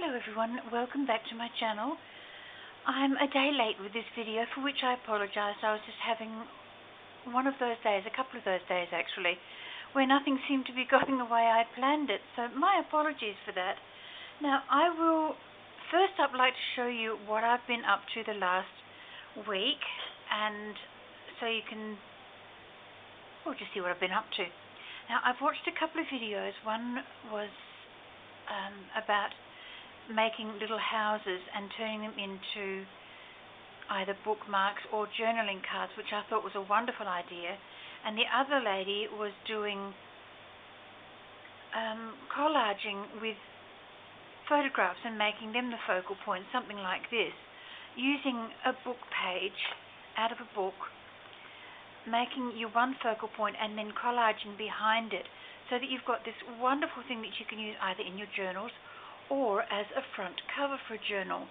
Hello everyone, welcome back to my channel. I'm a day late with this video, for which I apologise. I was just having one of those days, a couple of those days actually, where nothing seemed to be going the way I planned it, so my apologies for that. Now I will first up like to show you what I've been up to the last week, and so you can just see what I've been up to. Now I've watched a couple of videos. One was about making little houses and turning them into either bookmarks or journaling cards, which I thought was a wonderful idea. And the other lady was doing collaging with photographs and making them the focal point, something like this, using a book page out of a book, making you one focal point and then collaging behind it, so that you've got this wonderful thing that you can use either in your journals or as a front cover for a journal.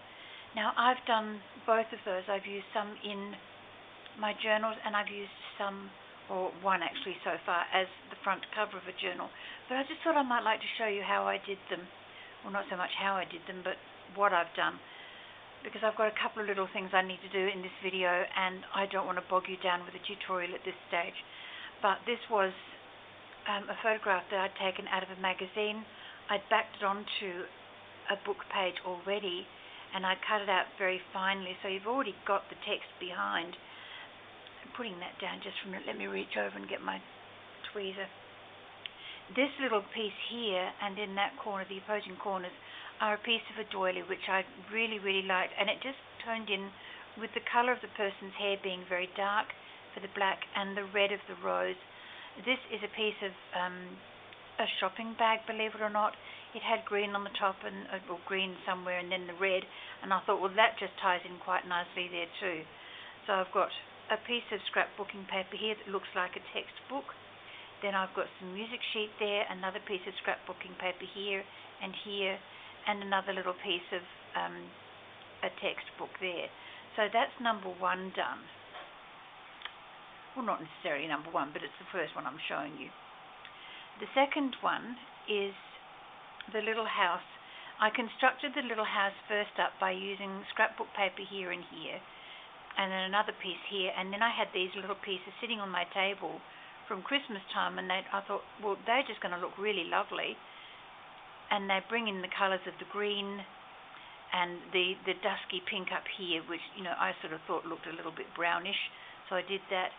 Now I've done both of those. I've used some in my journals, and I've used some, or one actually so far, as the front cover of a journal. But I just thought I might like to show you how I did them. Well, not so much how I did them, but what I've done, because I've got a couple of little things I need to do in this video, and I don't want to bog you down with a tutorial at this stage. But this was a photograph that I'd taken out of a magazine. I'd backed it onto a book page already, and I cut it out very finely, so you've already got the text behind. I'm putting that down just for a minute. Let me reach over and get my tweezer. This little piece here and in that corner, the opposing corners, are a piece of a doily which I really liked, and it just toned in with the colour of the person's hair being very dark for the black and the red of the rose. This is a piece of a shopping bag, believe it or not. It had green on the top, and or green somewhere, and then the red, and I thought, well, that just ties in quite nicely there too. So I've got a piece of scrapbooking paper here that looks like a textbook. Then I've got some music sheet there, another piece of scrapbooking paper here, and another little piece of a textbook there. So that's number one done. Well, not necessarily number one, but it's the first one I'm showing you. The second one is the little house. I constructed the little house first up by using scrapbook paper here and here, and then another piece here, and then I had these little pieces sitting on my table from Christmas time, and I thought, well, they're just going to look really lovely, and they bring in the colours of the green and the dusky pink up here, which, you know, I sort of thought looked a little bit brownish, so I did that.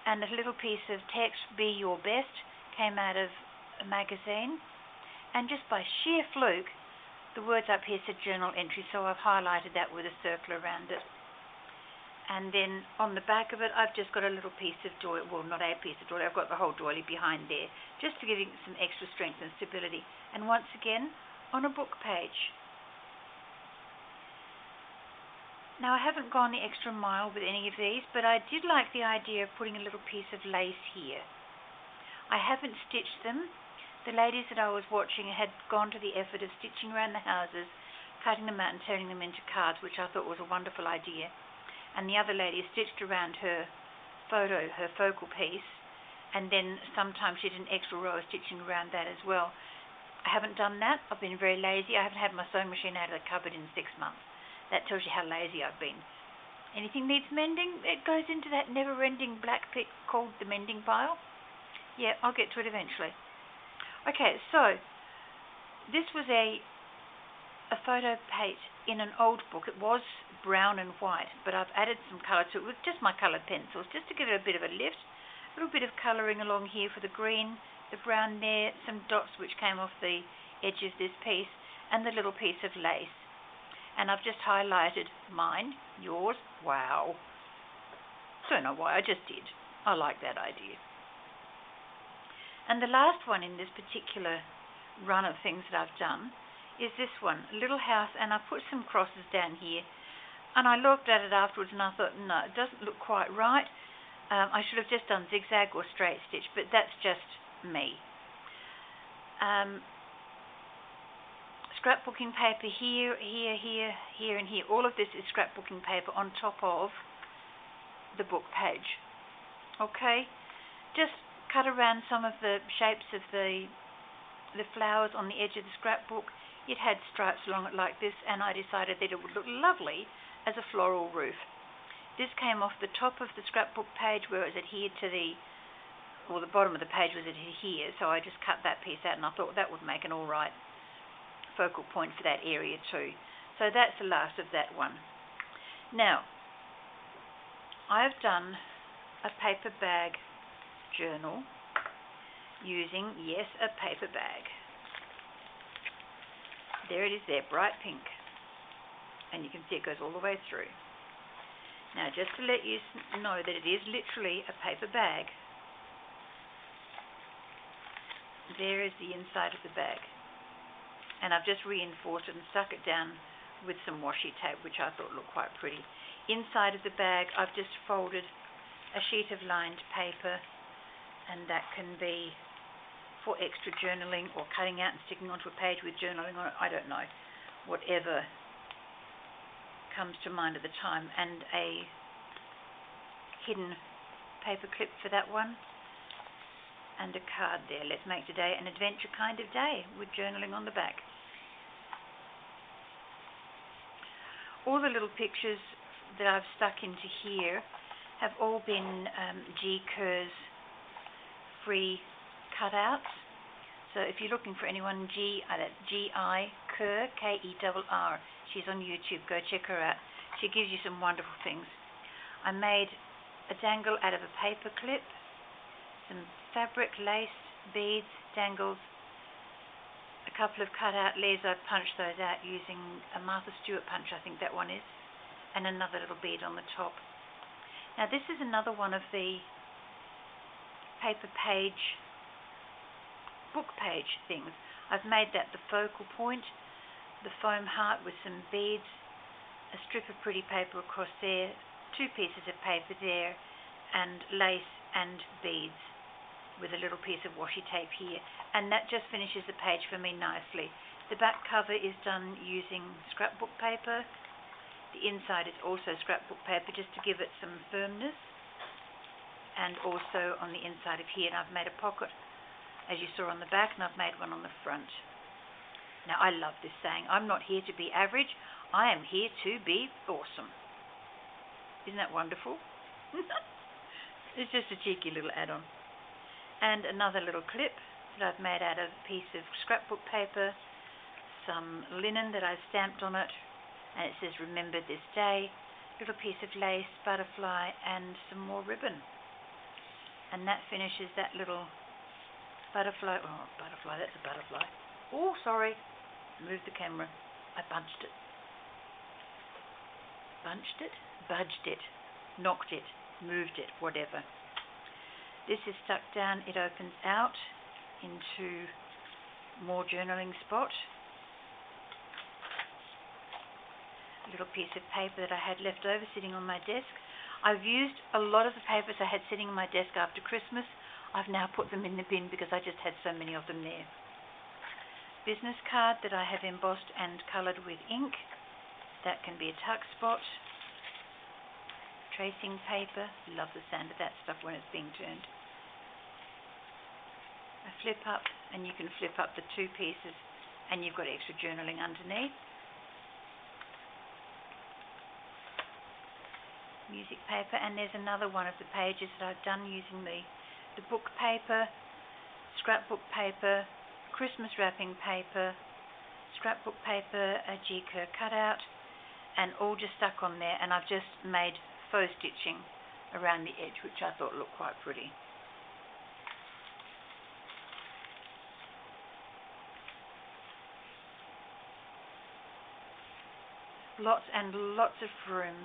And a little piece of text, "Be Your Best," came out of a magazine, and just by sheer fluke, the words up here said journal entry, so I've highlighted that with a circle around it. And then on the back of it, I've just got a little piece of doily, well, not a piece of doily, I've got the whole doily behind there, just to give it some extra strength and stability. And once again, on a book page. Now, I haven't gone the extra mile with any of these, but I did like the idea of putting a little piece of lace here. I haven't stitched them. The ladies that I was watching had gone to the effort of stitching around the houses, cutting them out and turning them into cards, which I thought was a wonderful idea. And the other lady stitched around her focal piece, and then sometimes she did an extra row of stitching around that as well. I haven't done that. I've been very lazy. I haven't had my sewing machine out of the cupboard in 6 months. That tells you how lazy I've been. Anything needs mending, it goes into that never-ending black pit called the mending pile. Yeah, I'll get to it eventually. Okay, so this was a photo page in an old book. It was brown and white, but I've added some colour to it with just my coloured pencils, just to give it a bit of a lift. A little bit of colouring along here for the green, the brown there, some dots which came off the edge of this piece, and the little piece of lace. And I've just highlighted mine, yours, wow. Don't know why, I just did. I like that idea. And the last one in this particular run of things that I've done is this one, Little House, and I put some crosses down here. And I looked at it afterwards and I thought, no, it doesn't look quite right. I should have just done zigzag or straight stitch, but that's just me. Scrapbooking paper here, and here. All of this is scrapbooking paper on top of the book page. Okay? Just cut around some of the shapes of the the flowers on the edge of the scrapbook, it had stripes along it like this, and I decided that it would look lovely as a floral roof. This came off the top of the scrapbook page where it was adhered to the bottom of the page was adhered here, so I just cut that piece out, and I thought that would make an alright focal point for that area too. So that's the last of that one. Now, I've done a paper bag journal using, yes, a paper bag. There it is there, bright pink. And you can see it goes all the way through. Now, just to let you know that it is literally a paper bag. There is the inside of the bag. And I've just reinforced it and stuck it down with some washi tape, which I thought looked quite pretty. Inside of the bag, I've just folded a sheet of lined paper, and that can be for extra journaling or cutting out and sticking onto a page with journaling on it, I don't know, whatever comes to mind at the time, and a hidden paper clip for that one, and a card there. Let's make today an adventure kind of day with journaling on the back. All the little pictures that I've stuck into here have all been G. Kerr's free cutouts. So if you're looking for anyone, that's G.I. Kerr, K-E-R-R. She's on YouTube. Go check her out. She gives you some wonderful things. I made a dangle out of a paper clip, some fabric, lace, beads, dangles, a couple of cut-out leaves. I've punched those out using a Martha Stewart punch, I think that one is, and another little bead on the top. Now this is another one of the paper page, book page things. I've made that the focal point, the foam heart with some beads, a strip of pretty paper across there, two pieces of paper there, and lace and beads with a little piece of washi tape here, and that just finishes the page for me nicely. The back cover is done using scrapbook paper. The inside is also scrapbook paper, just to give it some firmness, and also on the inside of here, and I've made a pocket as you saw on the back, and I've made one on the front. Now I love this saying, I'm not here to be average, I am here to be awesome. Isn't that wonderful? It's just a cheeky little add-on. And another little clip that I've made out of a piece of scrapbook paper, some linen that I've stamped on it, and it says remember this day, little piece of lace, butterfly, and some more ribbon. And that finishes that little butterfly. Oh, butterfly, that's a butterfly. Oh, sorry. Move the camera. I bunched it. Bunched it? Budged it. Knocked it. Moved it. Whatever. This is stuck down. It opens out into more journaling spot. A little piece of paper that I had left over sitting on my desk. I've used a lot of the papers I had sitting on my desk after Christmas. I've now put them in the bin because I just had so many of them there. Business card that I have embossed and coloured with ink. That can be a tuck spot. Tracing paper. Love the sound of that stuff when it's being turned. A flip up, and you can flip up the two pieces and you've got extra journaling underneath. Music paper, and there's another one of the pages that I've done using the book paper, scrapbook paper, Christmas wrapping paper, scrapbook paper, a G. Kerr cutout, and all just stuck on there, and I've just made faux stitching around the edge, which I thought looked quite pretty. Lots and lots of room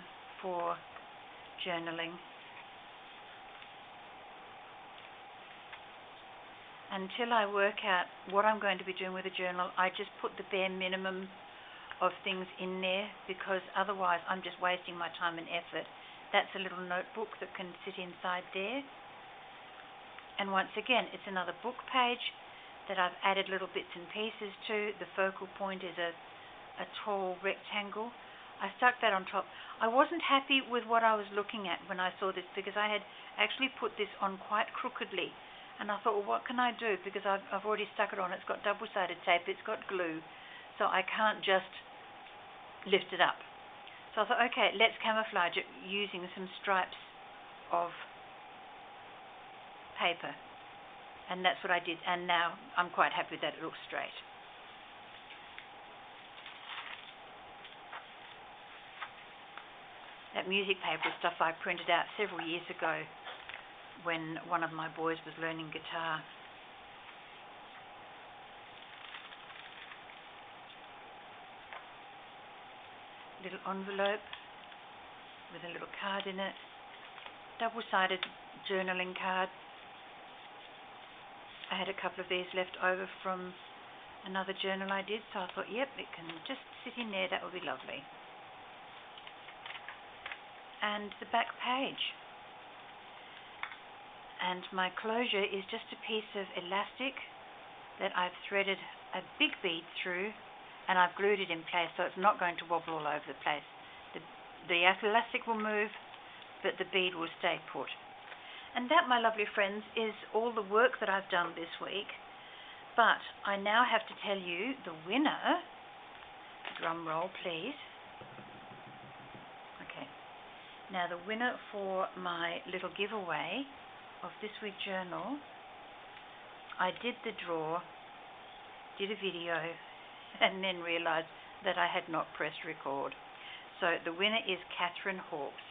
for journaling. Until I work out what I'm going to be doing with a journal, I just put the bare minimum of things in there, because otherwise I'm just wasting my time and effort. That's a little notebook that can sit inside there. And once again, it's another book page that I've added little bits and pieces to. The focal point is a tall rectangle. I stuck that on top. I wasn't happy with what I was looking at when I saw this, because I had actually put this on quite crookedly And I thought, well, what can I do? Because I've already stuck it on. It's got double-sided tape. It's got glue. So I can't just lift it up. So I thought, okay, let's camouflage it using some stripes of paper. And that's what I did. And now I'm quite happy that it looks straight. That music paper is stuff I printed out several years ago when one of my boys was learning guitar. Little envelope with a little card in it. Double-sided journaling card. I had a couple of these left over from another journal I did, so I thought, yep, it can just sit in there. That would be lovely. And the back page. And my closure is just a piece of elastic that I've threaded a big bead through, and I've glued it in place so it's not going to wobble all over the place. The elastic will move, but the bead will stay put. And that, my lovely friends, is all the work that I've done this week. But I now have to tell you the winner. Drum roll, please. Okay. Now the winner for my little giveaway of this week's journal, I did the draw, did a video, and then realized that I had not pressed record. So the winner is Catherine Hawkes.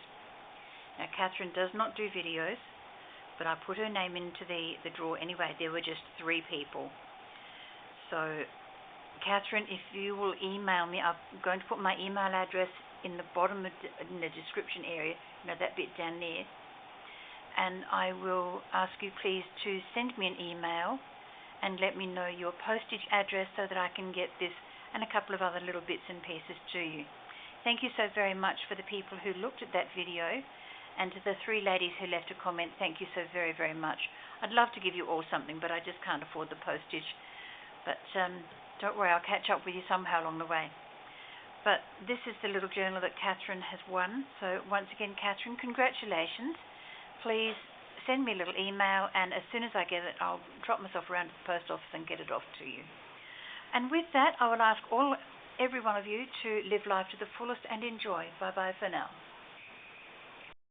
Now Catherine does not do videos, but I put her name into the draw anyway. There were just 3 people. So Catherine, if you will email me, I'm going to put my email address in the bottom of in the description area, that bit down there. And I will ask you please to send me an email and let me know your postage address so that I can get this and a couple of other little bits and pieces to you. Thank you so very much for the people who looked at that video, and to the 3 ladies who left a comment, thank you so very, very much. I'd love to give you all something, but I just can't afford the postage. But don't worry, I'll catch up with you somehow along the way. But this is the little journal that Catherine has won. So once again, Catherine, congratulations. Please send me a little email, and as soon as I get it, I'll drop myself around to the post office and get it off to you. And with that, I will ask every one of you to live life to the fullest and enjoy. Bye-bye for now.